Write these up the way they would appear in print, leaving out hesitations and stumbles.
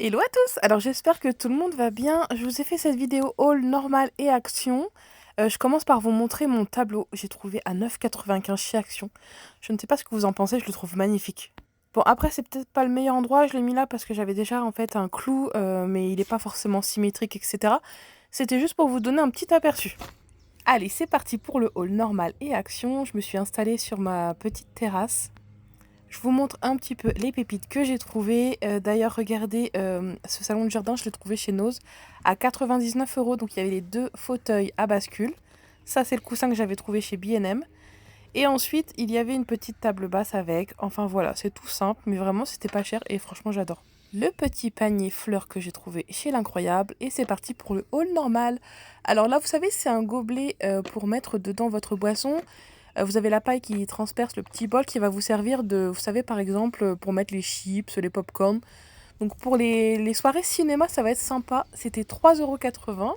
Hello à tous! Alors j'espère que tout le monde va bien. Je vous ai fait cette vidéo haul normal et Action. Je commence par vous montrer mon tableau. J'ai trouvé à 9,95 chez Action. Je ne sais pas ce que vous en pensez, je le trouve magnifique. Bon après c'est peut-être pas le meilleur endroit, je l'ai mis là parce que j'avais déjà en fait un clou, mais il n'est pas forcément symétrique, etc. C'était juste pour vous donner un petit aperçu. Allez, c'est parti pour le haul normal et Action. Je me suis installée sur ma petite terrasse. Je vous montre un petit peu les pépites que j'ai trouvées. D'ailleurs, regardez, ce salon de jardin, je l'ai trouvé chez Nose à 99 euros. Donc, il y avait les deux fauteuils à bascule. Ça, c'est le coussin que j'avais trouvé chez B&M. Et ensuite, il y avait une petite table basse avec. Enfin, voilà, c'est tout simple, mais vraiment, c'était pas cher et franchement, j'adore. Le petit panier fleurs que j'ai trouvé chez l'Incroyable. Et c'est parti pour le haul normal. Alors là, vous savez, c'est un gobelet pour mettre dedans votre boisson. Vous avez la paille qui transperce le petit bol qui va vous servir de, vous savez, par exemple, pour mettre les chips, les pop-corn. Donc pour les soirées cinéma, ça va être sympa. C'était 3,80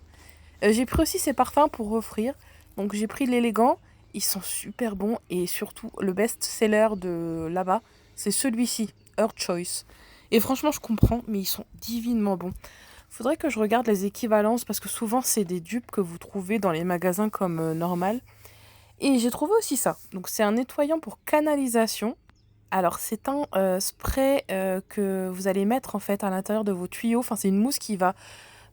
€. J'ai pris aussi ces parfums pour offrir. Donc j'ai pris l'élégant. Ils sont super bons. Et surtout, le best-seller de là-bas, c'est celui-ci, Earth Choice. Et franchement, je comprends, mais ils sont divinement bons. Faudrait que je regarde les équivalences parce que souvent, c'est des dupes que vous trouvez dans les magasins comme normal. Et j'ai trouvé aussi ça. Donc c'est un nettoyant pour canalisation. Alors c'est un spray que vous allez mettre en fait à l'intérieur de vos tuyaux. Enfin c'est une mousse qui va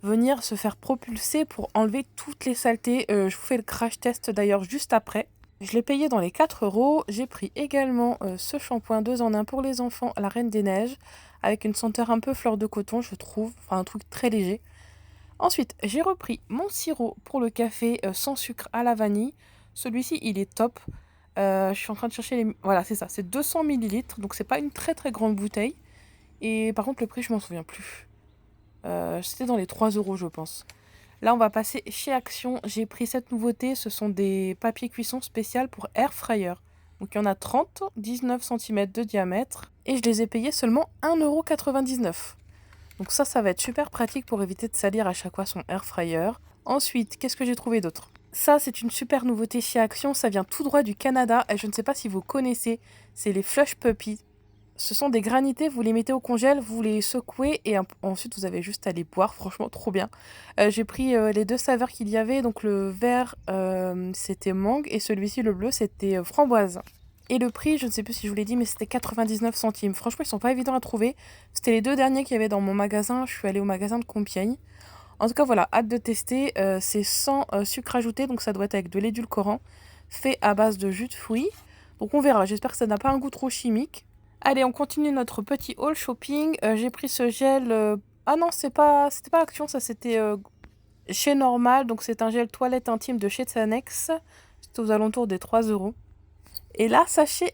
venir se faire propulser pour enlever toutes les saletés. Je vous fais le crash test d'ailleurs juste après. Je l'ai payé dans les 4 euros. J'ai pris également ce shampoing 2 en 1 pour les enfants, la Reine des Neiges, avec une senteur un peu fleur de coton, je trouve. Enfin un truc très léger. Ensuite, j'ai repris mon sirop pour le café sans sucre à la vanille. Celui-ci, il est top. Je suis en train de chercher les... Voilà, c'est ça, c'est 200 millilitres, donc c'est pas une très très grande bouteille. Et par contre, le prix, je m'en souviens plus. C'était dans les 3 euros, je pense. Là, on va passer chez Action. J'ai pris cette nouveauté, ce sont des papiers cuisson spécial pour air fryer. Donc il y en a 30, 19 cm de diamètre. Et je les ai payés seulement 1,99 €. Donc ça va être super pratique pour éviter de salir à chaque fois son air fryer. Ensuite, qu'est-ce que j'ai trouvé d'autre? Ça, c'est une super nouveauté chez Action. Ça vient tout droit du Canada. Et je ne sais pas si vous connaissez. C'est les Flush Puppies. Ce sont des granités. Vous les mettez au congèle, vous les secouez et ensuite vous avez juste à les boire. Franchement, trop bien. J'ai pris les deux saveurs qu'il y avait. Donc le vert, c'était mangue et celui-ci, le bleu, c'était framboise. Et le prix, je ne sais plus si je vous l'ai dit, mais c'était 99 centimes. Franchement, ils sont pas évidents à trouver. C'était les deux derniers qu'il y avait dans mon magasin. Je suis allée au magasin de Compiègne. En tout cas, voilà, hâte de tester. C'est sans sucre ajouté, donc ça doit être avec de l'édulcorant, fait à base de jus de fruits. Donc on verra, j'espère que ça n'a pas un goût trop chimique. Allez, on continue notre petit haul shopping. J'ai pris ce gel... Ah non, c'était pas Action, ça c'était chez Normal. Donc c'est un gel toilette intime de chez Sanex. C'était aux alentours des 3 euros. Et là, sachez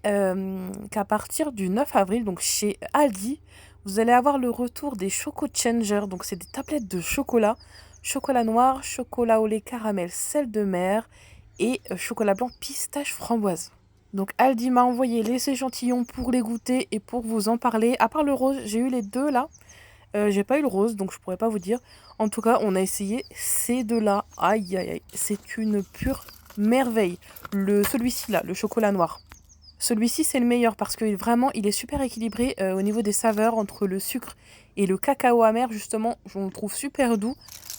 qu'à partir du 9 avril, donc chez Aldi, vous allez avoir le retour des Choco Changer. Donc, c'est des tablettes de chocolat. Chocolat noir, chocolat au lait caramel, sel de mer et chocolat blanc pistache framboise. Donc, Aldi m'a envoyé les échantillons pour les goûter et pour vous en parler. À part le rose, j'ai eu les deux là. J'ai pas eu le rose, donc je pourrais pas vous dire. En tout cas, on a essayé ces deux-là. Aïe, aïe, aïe. C'est une pure merveille. Celui-ci là, le chocolat noir. Celui-ci, c'est le meilleur parce que vraiment, il est super équilibré au niveau des saveurs entre le sucre et le cacao amer. Justement, je le trouve super doux.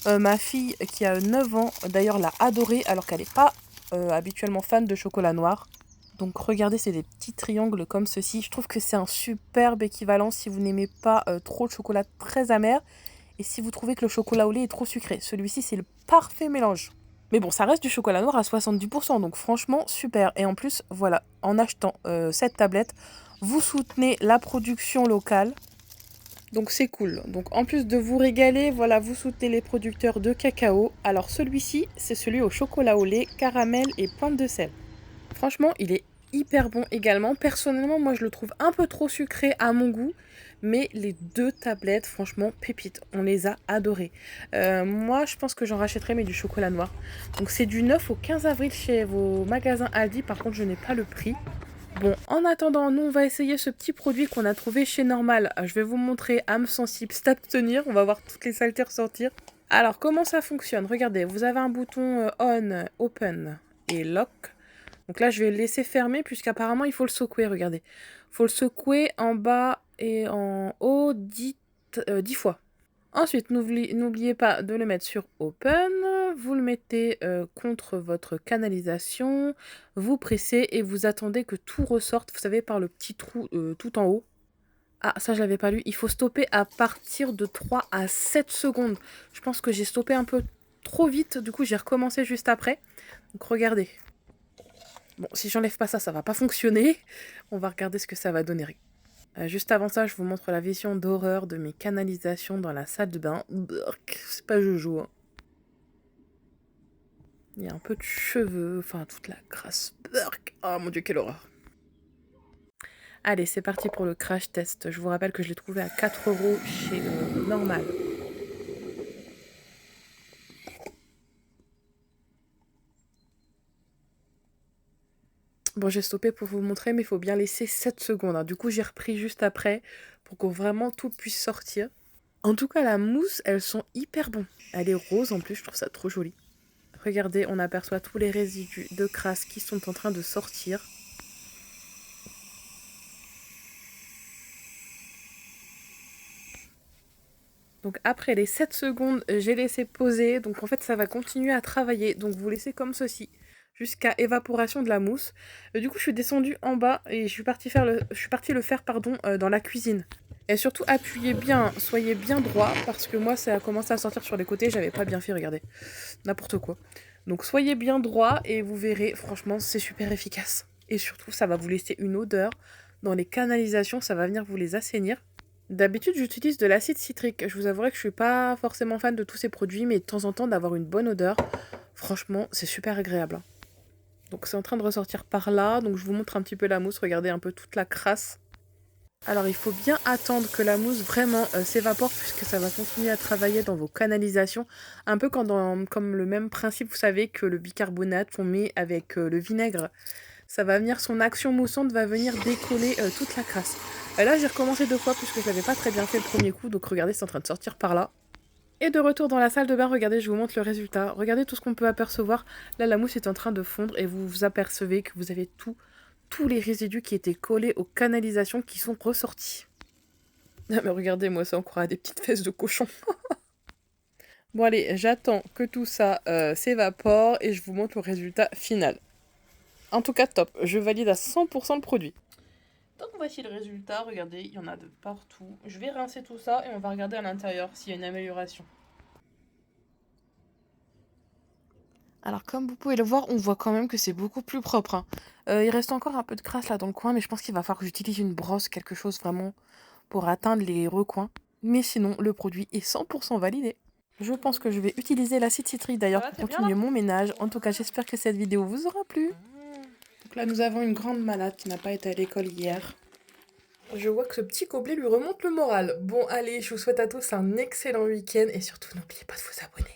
Ma fille, qui a 9 ans, d'ailleurs, l'a adoré alors qu'elle n'est pas habituellement fan de chocolat noir. Donc regardez, c'est des petits triangles comme ceci. Je trouve que c'est un superbe équivalent si vous n'aimez pas trop le chocolat très amer et si vous trouvez que le chocolat au lait est trop sucré. Celui-ci, c'est le parfait mélange. Mais bon, ça reste du chocolat noir à 70%, donc franchement, super. Et en plus, voilà, en achetant cette tablette, vous soutenez la production locale. Donc c'est cool. Donc en plus de vous régaler, voilà, vous soutenez les producteurs de cacao. Alors celui-ci, c'est celui au chocolat au lait, caramel et pointe de sel. Franchement, il est hyper bon également. Personnellement, moi, je le trouve un peu trop sucré à mon goût. Mais les deux tablettes, franchement, pépites. On les a adorées. Moi, je pense que j'en rachèterai, mais du chocolat noir. Donc, c'est du 9 au 15 avril chez vos magasins Aldi. Par contre, je n'ai pas le prix. Bon, en attendant, nous, on va essayer ce petit produit qu'on a trouvé chez Normal. Je vais vous montrer âme sensible, s'abstenir. On va voir toutes les saletés ressortir. Alors, comment ça fonctionne? Regardez, vous avez un bouton on, open et lock. Donc là, je vais le laisser fermer puisqu'apparemment, il faut le secouer, regardez. Il faut le secouer en bas et en haut 10 fois. Ensuite, n'oubliez pas de le mettre sur Open, vous le mettez contre votre canalisation, vous pressez et vous attendez que tout ressorte, vous savez, par le petit trou tout en haut. Ah, ça je l'avais pas lu, il faut stopper à partir de 3 à 7 secondes. Je pense que j'ai stoppé un peu trop vite, du coup j'ai recommencé juste après. Donc regardez. Bon, si j'enlève pas ça, ça va pas fonctionner. On va regarder ce que ça va donner. Juste avant ça, je vous montre la vision d'horreur de mes canalisations dans la salle de bain. C'est pas jojo, hein. Il y a un peu de cheveux, enfin toute la crasse. Oh mon dieu, quelle horreur. Allez, c'est parti pour le crash test. Je vous rappelle que je l'ai trouvé à 4 € chez Normal. Bon, j'ai stoppé pour vous montrer, mais il faut bien laisser 7 secondes, hein. Du coup, j'ai repris juste après pour que vraiment tout puisse sortir. En tout cas, la mousse, elles sont hyper bonnes. Elle est rose en plus, je trouve ça trop joli. Regardez, on aperçoit tous les résidus de crasse qui sont en train de sortir. Donc après les 7 secondes, j'ai laissé poser. Donc en fait, ça va continuer à travailler. Donc vous laissez comme ceci jusqu'à évaporation de la mousse. Du coup, je suis descendue en bas et je suis partie le faire dans la cuisine. Et surtout, appuyez bien, soyez bien droit parce que moi, ça a commencé à sortir sur les côtés. J'avais pas bien fait, regardez. N'importe quoi. Donc soyez bien droit et vous verrez, franchement, c'est super efficace. Et surtout, ça va vous laisser une odeur. Dans les canalisations, ça va venir vous les assainir. D'habitude, j'utilise de l'acide citrique. Je vous avouerai que je suis pas forcément fan de tous ces produits, mais de temps en temps, d'avoir une bonne odeur, franchement, c'est super agréable, hein. Donc c'est en train de ressortir par là. Donc je vous montre un petit peu la mousse. Regardez un peu toute la crasse. Alors il faut bien attendre que la mousse vraiment s'évapore puisque ça va continuer à travailler dans vos canalisations. Un peu comme le même principe, vous savez, que le bicarbonate qu'on met avec le vinaigre. Ça va venir, son action moussante va venir décoller toute la crasse. Là j'ai recommencé 2 fois puisque je l'avais pas très bien fait le premier coup. Donc regardez, c'est en train de sortir par là. Et de retour dans la salle de bain, regardez, je vous montre le résultat. Regardez tout ce qu'on peut apercevoir. Là, la mousse est en train de fondre et vous apercevez que vous avez tous les résidus qui étaient collés aux canalisations qui sont ressortis. Ah mais regardez, moi ça, on croirait des petites fesses de cochon. Bon allez, j'attends que tout ça s'évapore et je vous montre le résultat final. En tout cas, top. Je valide à 100% le produit. Donc voici le résultat, regardez, il y en a de partout. Je vais rincer tout ça et on va regarder à l'intérieur s'il y a une amélioration. Alors comme vous pouvez le voir, on voit quand même que c'est beaucoup plus propre, hein. Il reste encore un peu de crasse là dans le coin, mais je pense qu'il va falloir que j'utilise une brosse, quelque chose vraiment pour atteindre les recoins. Mais sinon, le produit est 100% validé. Je pense que je vais utiliser l'acide citrique d'ailleurs pour continuer mon ménage. En tout cas, j'espère que cette vidéo vous aura plu. Donc là, nous avons une grande malade qui n'a pas été à l'école hier. Je vois que ce petit gobelet lui remonte le moral. Bon, allez, je vous souhaite à tous un excellent week-end et surtout, n'oubliez pas de vous abonner.